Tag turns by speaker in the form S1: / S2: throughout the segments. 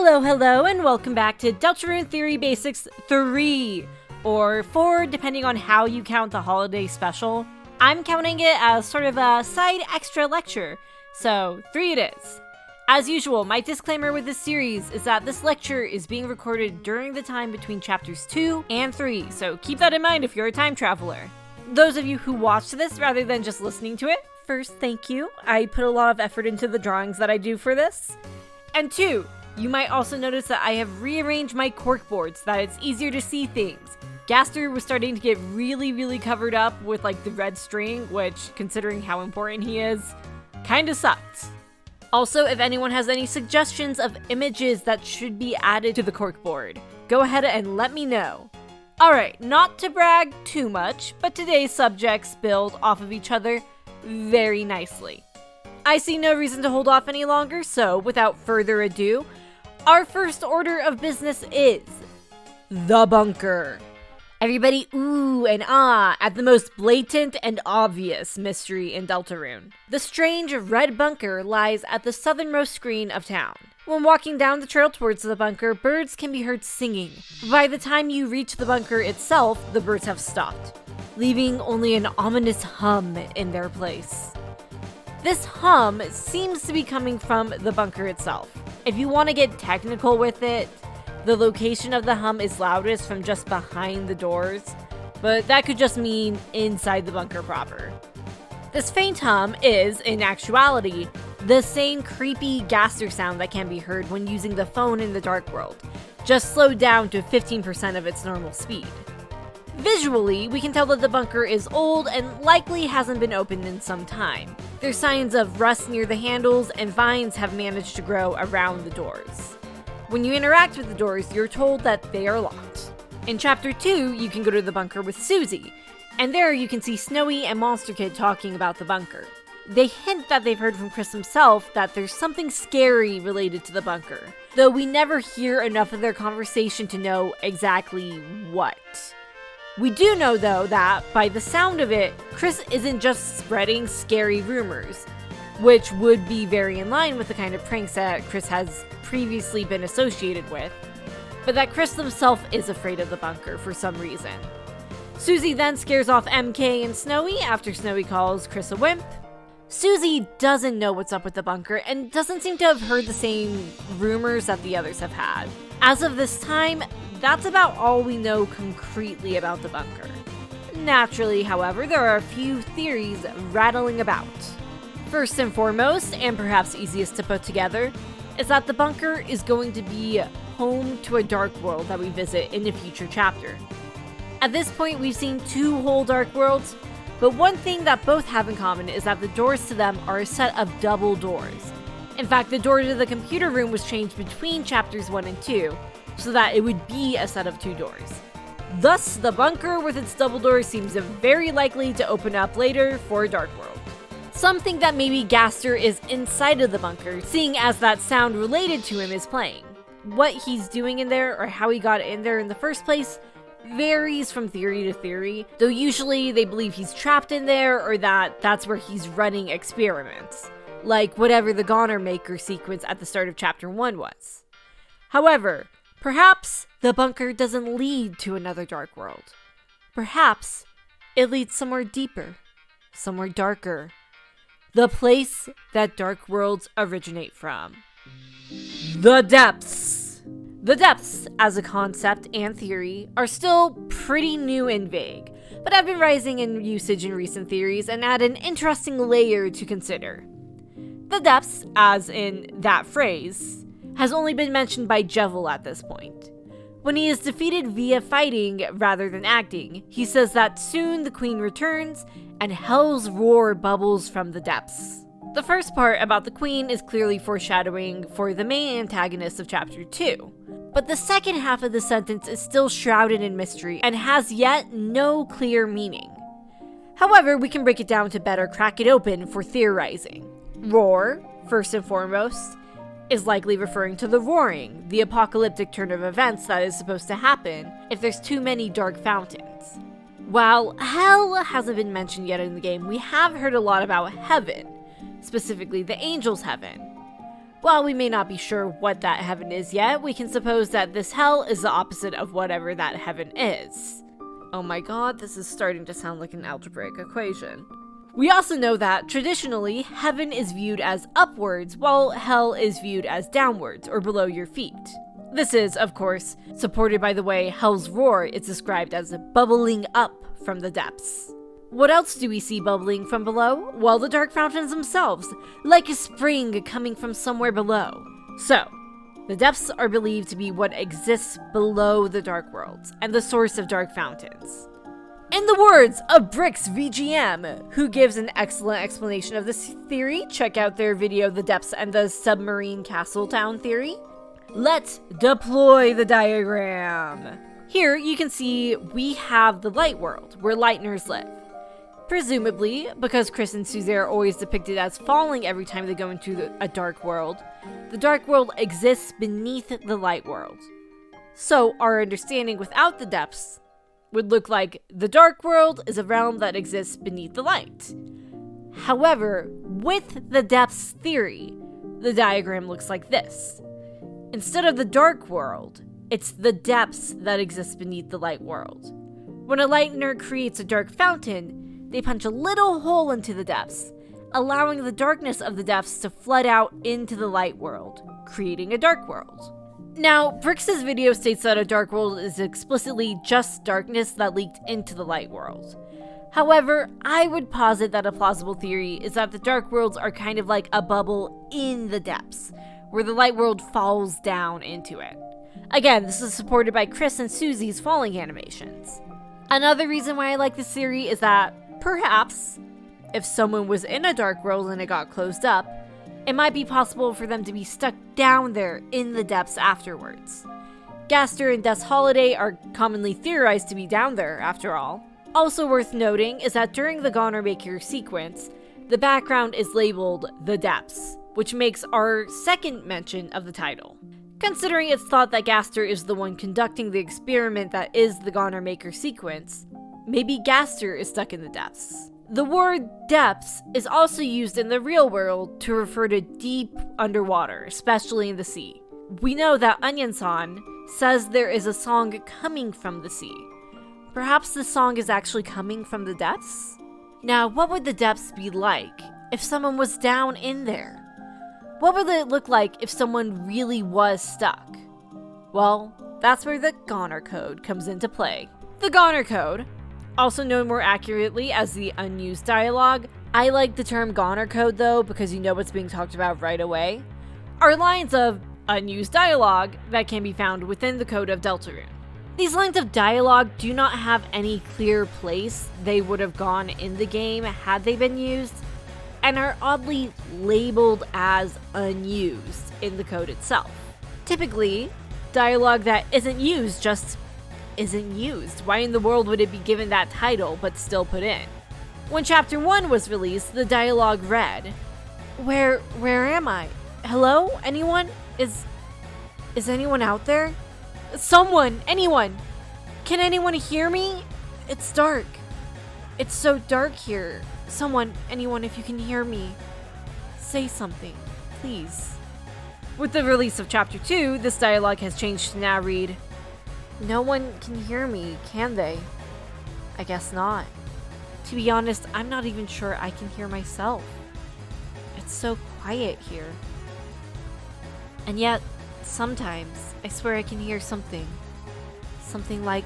S1: Hello, and welcome back to Deltarune Theory Basics 3, or 4, depending on how you count the holiday special. I'm counting it as sort of a side extra lecture, so 3 it is. As usual, my disclaimer with this series is that this lecture is being recorded during the time between chapters 2 and 3, so keep that in mind if you're a time traveler. Those of you who watched this rather than just listening to it, first, thank you. I put a lot of effort into the drawings that I do for this. And 2, you might also notice that I have rearranged my corkboard so that it's easier to see things. Gaster was starting to get really covered up with like the red string, which, considering how important he is, kinda sucked. Also, if anyone has any suggestions of images that should be added to the corkboard, go ahead and let me know. Alright, not to brag too much, but today's subjects build off of each other very nicely. I see no reason to hold off any longer, so without further ado, our first order of business is the bunker. Everybody ooh and ah at the most blatant and obvious mystery in Deltarune. The strange red bunker lies at the southernmost screen of town. When walking down the trail towards the bunker, birds can be heard singing. By the time you reach the bunker itself, the birds have stopped, leaving only an ominous hum in their place. This hum seems to be coming from the bunker itself. If you want to get technical with it, the location of the hum is loudest from just behind the doors, but that could just mean inside the bunker proper. This faint hum is, in actuality, the same creepy Gaster sound that can be heard when using the phone in the dark world, just slowed down to 15% of its normal speed. Visually, we can tell that the bunker is old and likely hasn't been opened in some time. There's signs of rust near the handles, and vines have managed to grow around the doors. When you interact with the doors, you're told that they are locked. In Chapter 2, you can go to the bunker with Susie, and there you can see Snowy and Monster Kid talking about the bunker. They hint that they've heard from Chris himself that there's something scary related to the bunker, though we never hear enough of their conversation to know exactly what. We do know, though, that, by the sound of it, Chris isn't just spreading scary rumors, which would be very in line with the kind of pranks that Chris has previously been associated with, but that Chris himself is afraid of the bunker for some reason. Susie then scares off MK and Snowy after Snowy calls Chris a wimp. Susie doesn't know what's up with the bunker and doesn't seem to have heard the same rumors that the others have had. As of this time, that's about all we know concretely about the bunker. Naturally, however, there are a few theories rattling about. First and foremost, and perhaps easiest to put together, is that the bunker is going to be home to a dark world that we visit in a future chapter. At this point, we've seen 2 whole dark worlds, but one thing that both have in common is that the doors to them are a set of double doors. In fact, the door to the computer room was changed between chapters 1 and 2, so that it would be a set of 2 doors. Thus, the bunker with its double doors seems very likely to open up later for a dark world. Some think that maybe Gaster is inside of the bunker, seeing as that sound related to him is playing. What he's doing in there, or how he got in there in the first place, varies from theory to theory, though usually they believe he's trapped in there or that that's where he's running experiments, like whatever the Goner Maker sequence at the start of Chapter 1 was. However, perhaps the bunker doesn't lead to another dark world. Perhaps it leads somewhere deeper, somewhere darker. The place that dark worlds originate from. The depths. The depths, as a concept and theory, are still pretty new and vague, but have been rising in usage in recent theories and add an interesting layer to consider. The depths, as in that phrase, has only been mentioned by Jevil at this point. When he is defeated via fighting rather than acting, he says that soon the queen returns and hell's roar bubbles from the depths. The first part about the queen is clearly foreshadowing for the main antagonist of Chapter 2, but the second half of the sentence is still shrouded in mystery and has yet no clear meaning. However, we can break it down to better crack it open for theorizing. Roar, first and foremost, is likely referring to the roaring, the apocalyptic turn of events that is supposed to happen if there's too many dark fountains. While hell hasn't been mentioned yet in the game, we have heard a lot about heaven, specifically the angels' heaven. While we may not be sure what that heaven is yet, we can suppose that this hell is the opposite of whatever that heaven is. Oh my god, this is starting to sound like an algebraic equation. We also know that, traditionally, heaven is viewed as upwards, while hell is viewed as downwards, or below your feet. This is, of course, supported by the way hell's roar is described as bubbling up from the depths. What else do we see bubbling from below? Well, the dark fountains themselves, like a spring coming from somewhere below. So, the depths are believed to be what exists below the dark worlds, and the source of dark fountains. In the words of Bricks VGM, who gives an excellent explanation of this theory, check out their video The Depths and the Submarine Castle Town Theory. Let's deploy the diagram. Here you can see we have the light world, where Lightners live. Presumably, because Chris and Susie are always depicted as falling every time they go into a dark world, the dark world exists beneath the light world. So our understanding without the depths would look like the dark world is a realm that exists beneath the light. However, with the depths theory, the diagram looks like this. Instead of the dark world, it's the depths that exist beneath the light world. When a Lightner creates a dark fountain, they punch a little hole into the depths, allowing the darkness of the depths to flood out into the light world, creating a dark world. Now, Bricks' video states that a dark world is explicitly just darkness that leaked into the light world. However, I would posit that a plausible theory is that the dark worlds are kind of like a bubble in the depths, where the light world falls down into it. Again, this is supported by Chris and Susie's falling animations. Another reason why I like this theory is that, perhaps, if someone was in a dark world and it got closed up, it might be possible for them to be stuck down there in the depths afterwards. Gaster and Death's Holiday are commonly theorized to be down there, after all. Also worth noting is that during the Goner Maker sequence, the background is labeled The Depths, which makes our second mention of the title. Considering it's thought that Gaster is the one conducting the experiment that is the Goner Maker sequence, maybe Gaster is stuck in the depths. The word depths is also used in the real world to refer to deep underwater, especially in the sea. We know that Onion-san says there is a song coming from the sea. Perhaps this song is actually coming from the depths? Now, what would the depths be like if someone was down in there? What would it look like if someone really was stuck? Well, that's where the Goren Code comes into play. The Goren Code, also known more accurately as the unused dialogue. I like the term Goren Code though, because you know what's being talked about right away, are lines of unused dialogue that can be found within the code of Deltarune. These lines of dialogue do not have any clear place they would have gone in the game had they been used, and are oddly labeled as unused in the code itself. Typically, dialogue that isn't used just isn't used. Why in the world would it be given that title but still put in? When Chapter 1 was released, the dialogue read, Where am I? Hello? Anyone? Is anyone out there? Someone! Anyone! Can anyone hear me? It's dark. It's so dark here. Someone, anyone, if you can hear me, say something, please. With the release of Chapter 2, this dialogue has changed to now read, No one can hear me, can they? I guess not. To be honest, I'm not even sure I can hear myself. It's so quiet here. And yet, sometimes, I swear I can hear something. Something like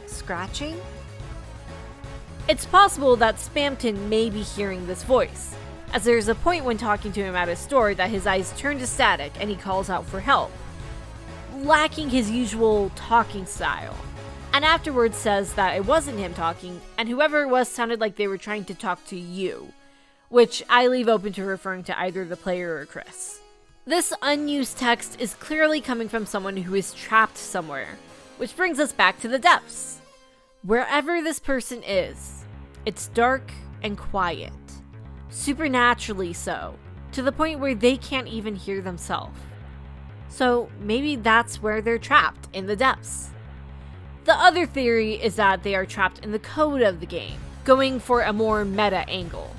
S1: scratching? It's possible that Spamton may be hearing this voice, as there's a point when talking to him at his store that his eyes turn to static and he calls out for help, lacking his usual talking style, and afterwards says that it wasn't him talking, and whoever it was sounded like they were trying to talk to you, which I leave open to referring to either the player or Chris. This unused text is clearly coming from someone who is trapped somewhere, which brings us back to the depths. Wherever this person is, it's dark and quiet, supernaturally so, to the point where they can't even hear themselves. So maybe that's where they're trapped, in the depths. The other theory is that they are trapped in the code of the game, going for a more meta angle.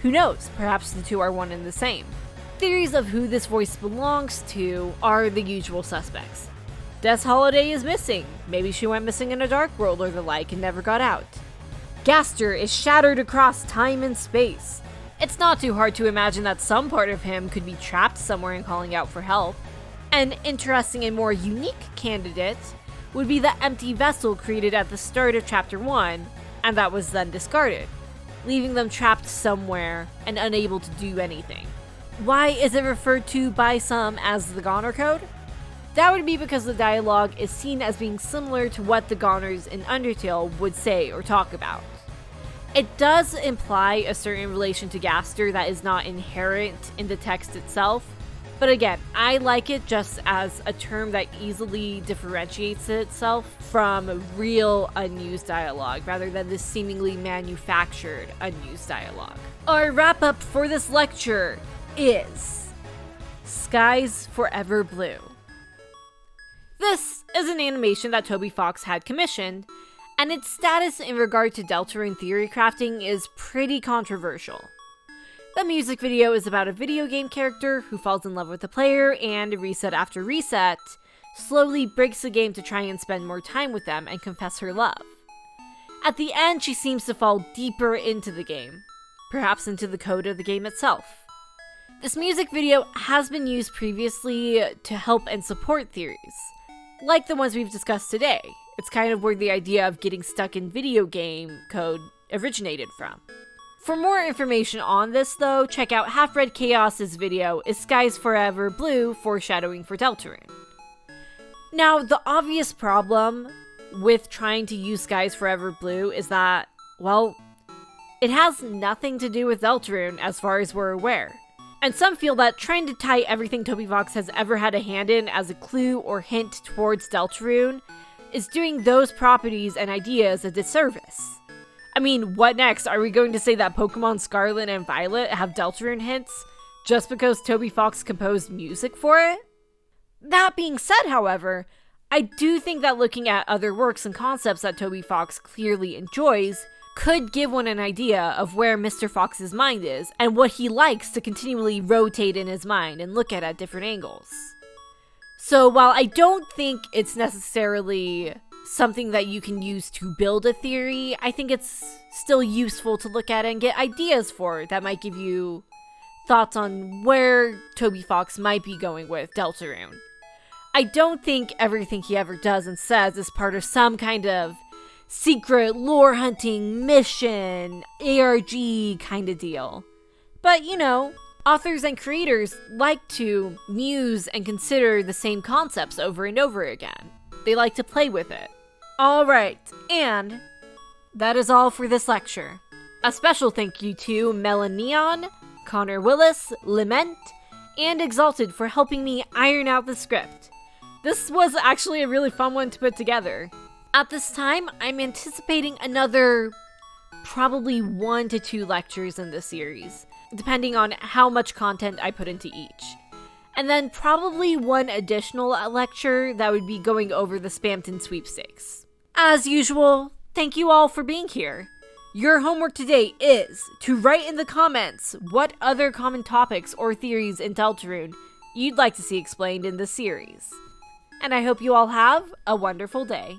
S1: Who knows, perhaps the two are one and the same. Theories of who this voice belongs to are the usual suspects. Des Holiday is missing. Maybe she went missing in a dark world or the like and never got out. Gaster is shattered across time and space. It's not too hard to imagine that some part of him could be trapped somewhere and calling out for help. An interesting and more unique candidate would be the empty vessel created at the start of Chapter 1, and that was then discarded, leaving them trapped somewhere and unable to do anything. Why is it referred to by some as the Goren Code? That would be because the dialogue is seen as being similar to what the Goners in Undertale would say or talk about. It does imply a certain relation to Gaster that is not inherent in the text itself, but again, I like it just as a term that easily differentiates itself from real unused dialogue rather than this seemingly manufactured unused dialogue. Our wrap up for this lecture is Skies Forever Blue. This is an animation that Toby Fox had commissioned, and its status in regard to Deltarune theory crafting is pretty controversial. The music video is about a video game character who falls in love with the player and, reset after reset, slowly breaks the game to try and spend more time with them and confess her love. At the end, she seems to fall deeper into the game, perhaps into the code of the game itself. This music video has been used previously to help and support theories, like the ones we've discussed today. It's kind of where the idea of getting stuck in video game code originated from. For more information on this, though, check out Half-Bred Chaos's video, Is Skies Forever Blue? Foreshadowing for Deltarune. Now, the obvious problem with trying to use Skies Forever Blue is that, well, it has nothing to do with Deltarune as far as we're aware. And some feel that trying to tie everything Toby Fox has ever had a hand in as a clue or hint towards Deltarune is doing those properties and ideas a disservice. I mean, what next? Are we going to say that Pokemon Scarlet and Violet have Deltarune hints just because Toby Fox composed music for it? That being said, however, I do think that looking at other works and concepts that Toby Fox clearly enjoys could give one an idea of where Mr. Fox's mind is and what he likes to continually rotate in his mind and look at different angles. So while I don't think it's necessarily something that you can use to build a theory, I think it's still useful to look at and get ideas for that might give you thoughts on where Toby Fox might be going with Deltarune. I don't think everything he ever does and says is part of some kind of secret lore hunting mission, ARG kind of deal. But you know, authors and creators like to muse and consider the same concepts over and over again. They like to play with it. Alright, and that is all for this lecture. A special thank you to Melaneon, Connor Willis, Lament, and Exalted for helping me iron out the script. This was actually a really fun one to put together. At this time, I'm anticipating another probably 1 to 2 lectures in this series, depending on how much content I put into each. And then probably 1 additional lecture that would be going over the Spamton sweepstakes. As usual, thank you all for being here. Your homework today is to write in the comments what other common topics or theories in Deltarune you'd like to see explained in this series. And I hope you all have a wonderful day.